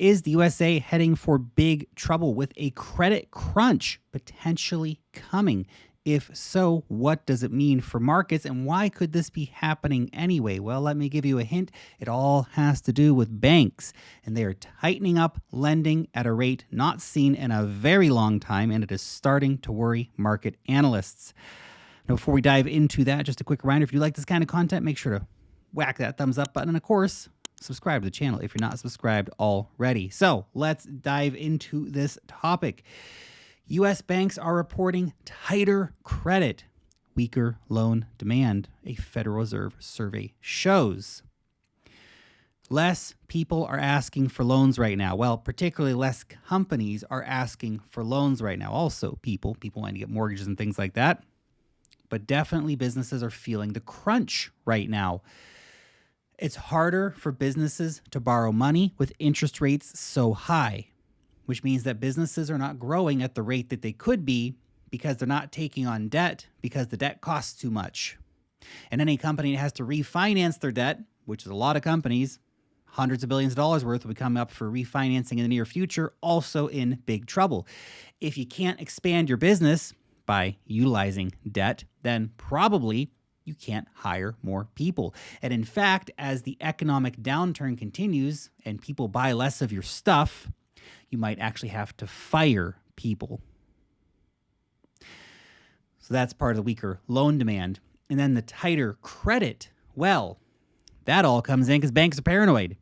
is the USA heading for big trouble with a credit crunch potentially coming? If so, what does it mean for markets and why could this be happening anyway? Well, let me give you a hint. It all has to do with banks, and they are tightening up lending at a rate not seen in a very long time, and it is starting to worry market analysts. Now, before we dive into that, just a quick reminder, if you like this kind of content, make sure to whack that thumbs up button, and of course, subscribe to the channel if you're not subscribed already. So let's dive into this topic. U.S. banks are reporting tighter credit, weaker loan demand, a Federal Reserve survey shows. Less people are asking for loans right now. Well, particularly less companies are asking for loans right now. Also, people want to get mortgages and things like that. But definitely businesses are feeling the crunch right now. It's harder for businesses to borrow money with interest rates so high, which means that businesses are not growing at the rate that they could be because they're not taking on debt because the debt costs too much. And any company that has to refinance their debt, which is a lot of companies, hundreds of billions of dollars worth will be coming up for refinancing in the near future, also in big trouble. If you can't expand your business by utilizing debt, then probably you can't hire more people. And in fact, as the economic downturn continues and people buy less of your stuff, you might actually have to fire people. So that's part of the weaker loan demand. And then the tighter credit, well, that all comes in because banks are paranoid.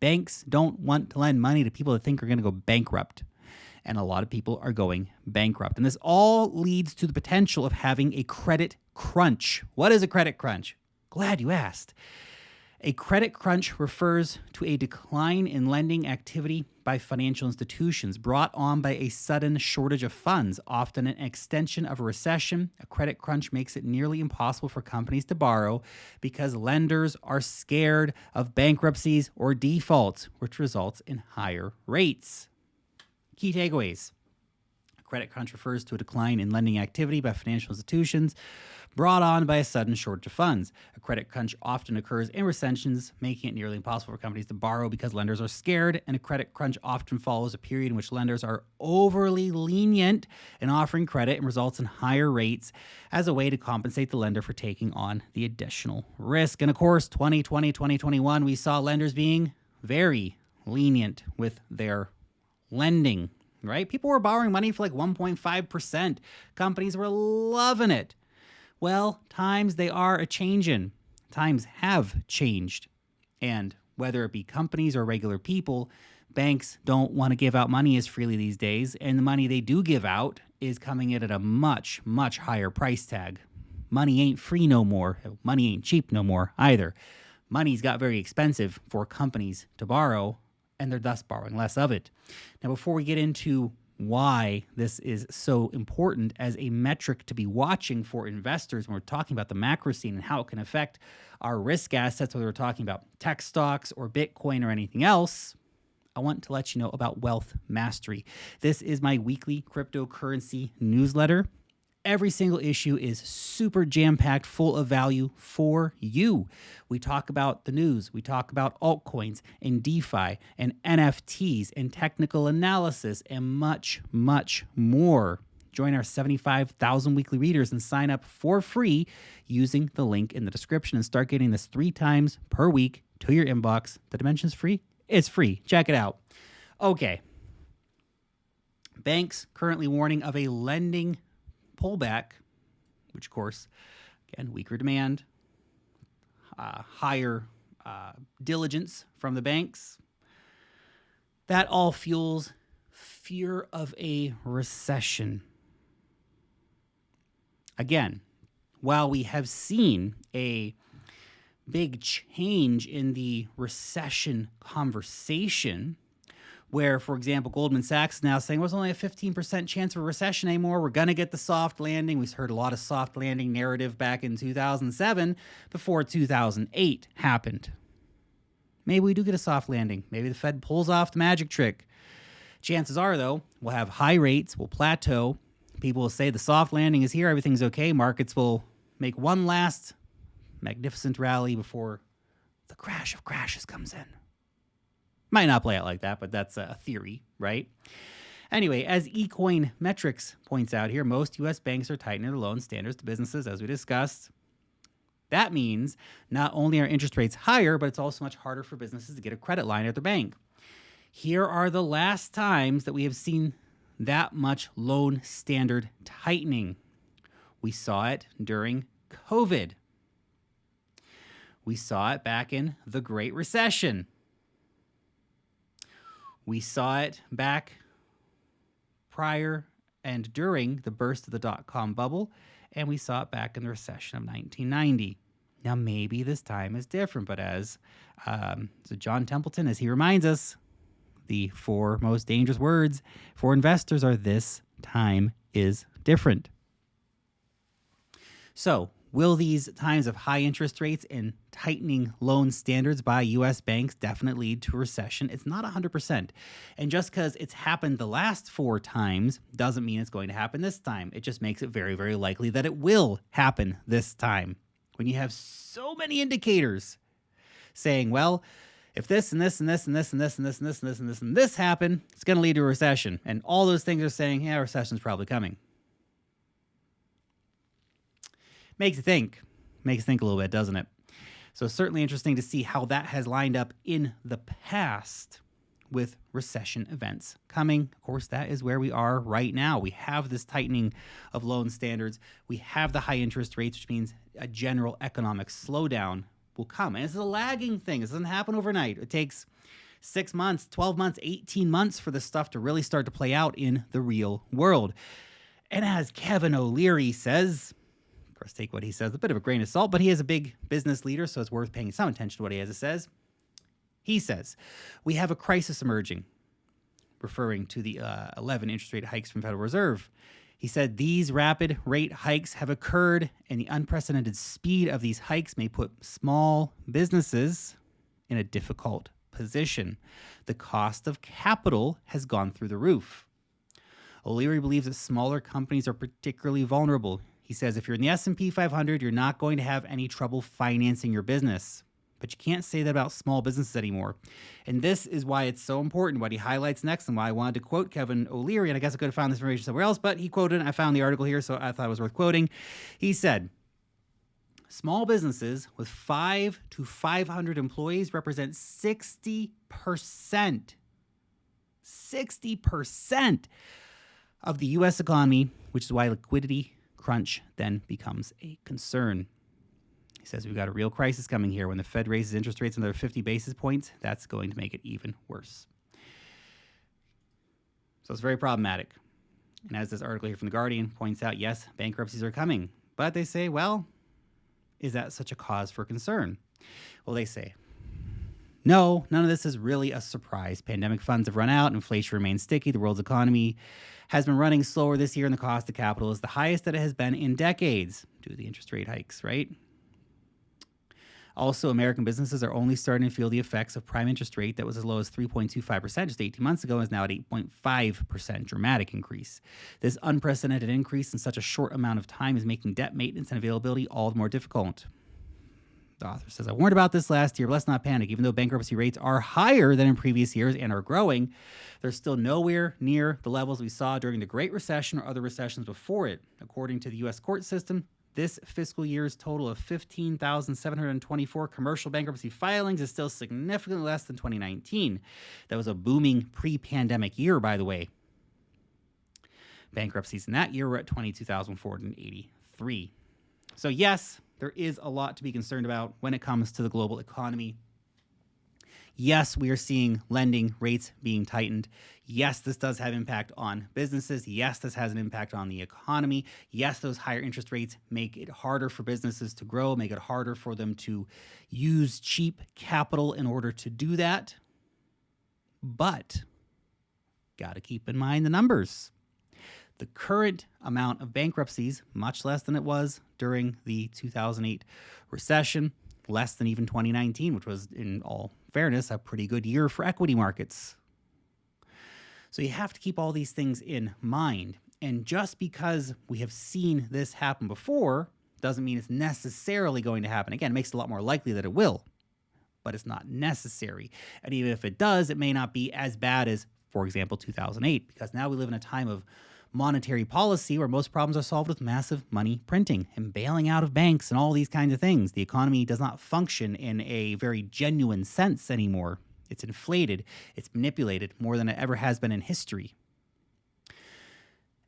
Banks don't want to lend money to people that think are going to go bankrupt. And a lot of people are going bankrupt. And this all leads to the potential of having a credit crunch. What is a credit crunch? Glad you asked. A credit crunch refers to a decline in lending activity by financial institutions brought on by a sudden shortage of funds, often an extension of a recession. A credit crunch makes it nearly impossible for companies to borrow because lenders are scared of bankruptcies or defaults, which results in higher rates. Key takeaways. A credit crunch refers to a decline in lending activity by financial institutions brought on by a sudden shortage of funds. A credit crunch often occurs in recessions, making it nearly impossible for companies to borrow because lenders are scared, and a credit crunch often follows a period in which lenders are overly lenient in offering credit and results in higher rates as a way to compensate the lender for taking on the additional risk. And of course, 2020, 2021, we saw lenders being very lenient with their lending, right? People were borrowing money for like 1.5%. Companies were loving it. Well, times they are a-changin'. Times have changed. And whether it be companies or regular people, banks don't want to give out money as freely these days. And the money they do give out is coming in at a much, much higher price tag. Money ain't free no more. Money ain't cheap no more either. Money's got very expensive for companies to borrow, and they're thus borrowing less of it. Now, before we get into why this is so important as a metric to be watching for investors when we're talking about the macro scene and how it can affect our risk assets, whether we're talking about tech stocks or Bitcoin or anything else, I want to let you know about Wealth Mastery. This is my weekly cryptocurrency newsletter. Every single issue is super jam-packed, full of value for you. We talk about the news. We talk about altcoins and DeFi and NFTs and technical analysis and much, much more. Join our 75,000 weekly readers and sign up for free using the link in the description and start getting this 3 times per week to your inbox. The Dimension's free. It's free. Check it out. Okay. Banks currently warning of a lending pullback, which of course, again, weaker demand, higher diligence from the banks. That all fuels fear of a recession. Again, while we have seen a big change in the recession conversation, where, for example, Goldman Sachs is now saying, well, there's only a 15% chance of a recession anymore. We're going to get the soft landing. We heard a lot of soft landing narrative back in 2007 before 2008 happened. Maybe we do get a soft landing. Maybe the Fed pulls off the magic trick. Chances are, though, we'll have high rates, we'll plateau. People will say the soft landing is here, everything's okay. Markets will make one last magnificent rally before the crash of crashes comes in. Might not play out like that, but that's a theory, right? Anyway, as eCoin Metrics points out here, most U.S. banks are tightening their loan standards to businesses, as we discussed. That means not only are interest rates higher, but it's also much harder for businesses to get a credit line at their bank. Here are the last times that we have seen that much loan standard tightening. We saw it during COVID. We saw it back in the Great Recession. We saw it back prior and during the burst of the dot-com bubble, and we saw it back in the recession of 1990. Now, maybe this time is different, but as so John Templeton, as he reminds us, the 4 most dangerous words for investors are "this time is different." So, will these times of high interest rates and tightening loan standards by U.S. banks definitely lead to a recession? It's not 100%. And just because it's happened the last 4 times doesn't mean it's going to happen this time. It just makes it very, very likely that it will happen this time. When you have so many indicators saying, well, if this and this and this and this and this and this and this and this and this and this happen, it's going to lead to a recession. And all those things are saying, yeah, a recession's probably coming. Makes you think a little bit, doesn't it? So certainly interesting to see how that has lined up in the past with recession events coming. Of course, that is where we are right now. We have this tightening of loan standards. We have the high interest rates, which means a general economic slowdown will come. And it's a lagging thing. It doesn't happen overnight. It takes 6 months, 12 months, 18 months for this stuff to really start to play out in the real world. And as Kevin O'Leary says, of course, take what he says with a bit of a grain of salt, but he is a big business leader, so it's worth paying some attention to what he has to say. He says, we have a crisis emerging, referring to the 11 interest rate hikes from Federal Reserve. He said these rapid rate hikes have occurred, and the unprecedented speed of these hikes may put small businesses in a difficult position. The cost of capital has gone through the roof. O'Leary believes that smaller companies are particularly vulnerable. He says if you're in the S&P 500, you're not going to have any trouble financing your business. But you can't say that about small businesses anymore. And this is why it's so important, what he highlights next, and why I wanted to quote Kevin O'Leary. And I guess I could have found this information somewhere else, but he quoted it. I found the article here, so I thought it was worth quoting. He said, small businesses with 5 to 500 employees represent 60% of the U.S. economy, which is why liquidity crunch then becomes a concern. He says we've got a real crisis coming here. When the Fed raises interest rates another 50 basis points, that's going to make it even worse. So it's very problematic. And as this article here from The Guardian points out, yes, bankruptcies are coming. But they say, well, is that such a cause for concern? Well, they say, no, none of this is really a surprise. Pandemic funds have run out, inflation remains sticky, the world's economy has been running slower this year, and the cost of capital is the highest that it has been in decades due to the interest rate hikes, right? Also, American businesses are only starting to feel the effects of prime interest rate that was as low as 3.25% just 18 months ago and is now at 8.5%, dramatic increase. This unprecedented increase in such a short amount of time is making debt maintenance and availability all the more difficult. The author says, I warned about this last year, but let's not panic. Even though bankruptcy rates are higher than in previous years and are growing, they're still nowhere near the levels we saw during the Great Recession or other recessions before it. According to the U.S. court system, this fiscal year's total of 15,724 commercial bankruptcy filings is still significantly less than 2019. That was a booming pre-pandemic year, by the way. Bankruptcies in that year were at 22,483. So yes, there is a lot to be concerned about when it comes to the global economy. Yes, we are seeing lending rates being tightened. Yes, this does have impact on businesses. Yes, this has an impact on the economy. Yes, those higher interest rates make it harder for businesses to grow, make it harder for them to use cheap capital in order to do that. But got to keep in mind the numbers. The current amount of bankruptcies, much less than it was during the 2008 recession, less than even 2019, which was, in all fairness, a pretty good year for equity markets. So you have to keep all these things in mind. And just because we have seen this happen before doesn't mean it's necessarily going to happen. Again, it makes it a lot more likely that it will. but it's not necessary. And even if it does, it may not be as bad as, for example, 2008, because now we live in a time of monetary policy where most problems are solved with massive money printing and bailing out of banks and all these kinds of things. The economy does not function in a very genuine sense anymore. It's inflated, it's manipulated more than it ever has been in history.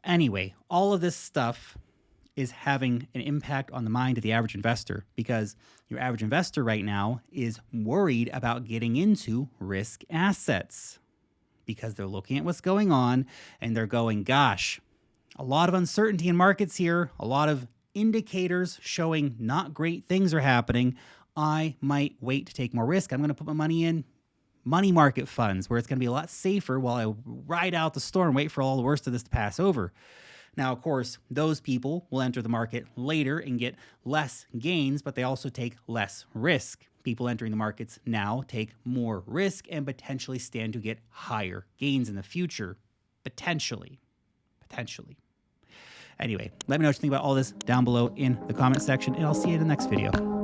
Anyway, all of this stuff is having an impact on the mind of the average investor, because your average investor right now is worried about getting into risk assets, because they're looking at what's going on and they're going, gosh, a lot of uncertainty in markets here, a lot of indicators showing not great things are happening. I might wait to take more risk. I'm going to put my money in money market funds where it's going to be a lot safer while I ride out the storm, wait for all the worst of this to pass over. Now, of course, those people will enter the market later and get less gains, but they also take less risk. People entering the markets now take more risk and potentially stand to get higher gains in the future. Potentially. Anyway, let me know what you think about all this down below in the comment section, and I'll see you in the next video.